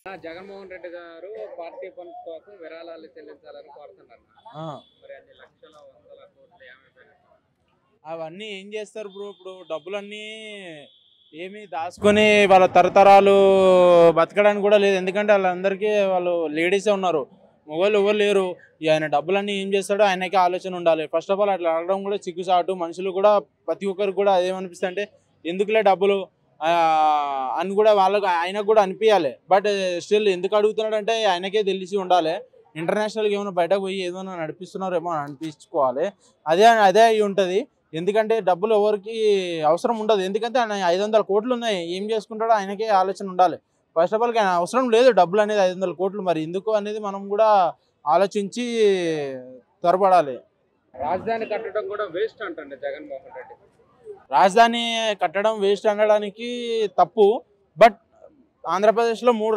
జగన్మోహన్ రెడ్డి గారు party funds కోసం విరాళాలు చెల్లించాలని కోరుతున్నారు. మరి అన్ని లక్షల వందల కోట్లు ఏమైపోయినాయి? అవన్నీ ఏం చేస్తారు బ్రో? ఇప్పుడు డబ్బులన్నీ ఏమి దాచుకొని వాళ్ళ తరతరాలు బతకడానికి కూడా లేదు. ఎందుకంటే వాళ్ళందరికీ వాళ్ళు లేడీసే ఉన్నారు, మొగోళ్ళు ఎవరు లేరు. ఆయన డబ్బులన్నీ ఏం చేస్తాడో ఆయనకే ఆలోచన ఉండాలి. ఫస్ట్ ఆఫ్ ఆల్ అట్లా అడగడం కూడా సిగ్గుసాటు. మనుషులు కూడా ప్రతి ఒక్కరికి కూడా అదేమనిపిస్తుంది అంటే ఎందుకులే డబ్బులు అని కూడా వాళ్ళకు ఆయనకు కూడా అనిపించాలి. బట్ స్టిల్ ఎందుకు అడుగుతున్నాడు అంటే ఆయనకే తెలిసి ఉండాలి. ఇంటర్నేషనల్గా ఏమైనా బయటకు పోయి ఏమైనా నడిపిస్తున్నారేమో అని అనిపించుకోవాలి. అదే అదే అయి ఉంటుంది. ఎందుకంటే డబ్బులు ఎవరికి అవసరం ఉండదు. ఎందుకంటే ఆయన 500 కోట్లు ఉన్నాయి, ఏం చేసుకుంటాడో ఆయనకే ఆలోచన ఉండాలి. ఫస్ట్ ఆఫ్ ఆల్ ఆయన అవసరం లేదు డబ్బులు అనేది 500 కోట్లు. మరి ఎందుకు అనేది మనం కూడా ఆలోచించి త్వరపడాలి. రాజధాని కట్టడం కూడా వేస్ట్ అంటండి జగన్మోహన్ రెడ్డి. రాజధాని కట్టడం వేస్ట్ అనడానికి తప్పు. బట్ ఆంధ్రప్రదేశ్లో 3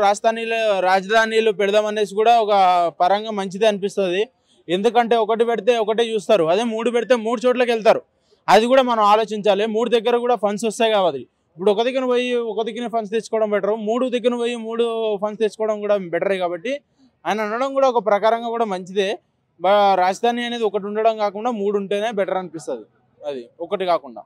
రాజధానిలు పెడదామనేసి కూడా ఒక పరంగా మంచిదే అనిపిస్తుంది. ఎందుకంటే ఒకటి పెడితే ఒకటే చూస్తారు, అదే 3 పెడితే 3 చోట్లకి వెళ్తారు. అది కూడా మనం ఆలోచించాలి. 3 దగ్గర కూడా ఫండ్స్ వస్తాయి కాబట్టి ఇప్పుడు ఒక దగ్గర పోయి ఒక దగ్గర ఫండ్స్ తెచ్చుకోవడం బెటర్, 3 దగ్గర పోయి 3 ఫండ్స్ తెచ్చుకోవడం కూడా బెటరే. కాబట్టి ఆయన అనడం కూడా ఒక ప్రకారంగా కూడా మంచిదే. రాజధాని అనేది ఒకటి ఉండడం కాకుండా 3 ఉంటేనే బెటర్ అనిపిస్తుంది, అది ఒకటి కాకుండా.